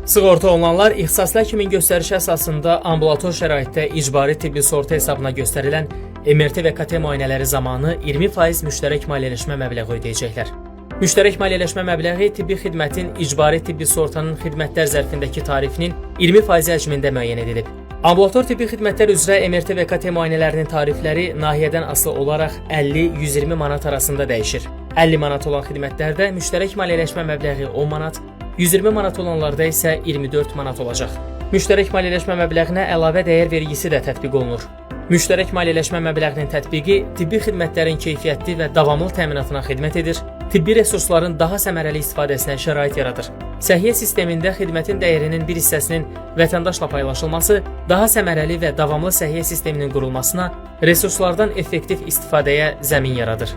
Sığorta olunanlar ixtisaslı həkimin göstərişi əsasında ambulator şəraitdə icbari tibbi sığorta hesabına göstərilən MRT və KT müayinələri zamanı 20% müştərək maliyyələşmə məbləği ödəyəcəklər. Müştərək maliyyələşmə məbləği tibbi xidmətin icbari tibbi sığortanın xidmətlər zərfindəki tarifinin 20% həcmində müəyyən edilib. Ambulator tibbi xidmətlər üzrə MRT və KT müayinələrinin tarifləri nahiyədən asılı olaraq 50-120 manat arasında dəyişir. 50 manat olan xidmətlərdə müştərək maliyyələşmə məbləği 10 manat, 120 manat olanlarda isə 24 manat olacaq. Müştərək maliyyələşmə məbləğinə əlavə dəyər vergisi də tətbiq olunur. Müştərək maliyyələşmə məbləğinin tətbiqi tibbi xidmətlərin keyfiyyətli və davamlı təminatına xidmət edir, tibbi resursların daha səmərəli istifadəsinə şərait yaradır. Səhiyyə sistemində xidmətin dəyərinin bir hissəsinin vətəndaşla paylaşılması daha səmərəli və davamlı səhiyyə sisteminin qurulmasına, resurslardan effektiv istifadəyə zəmin yaradır.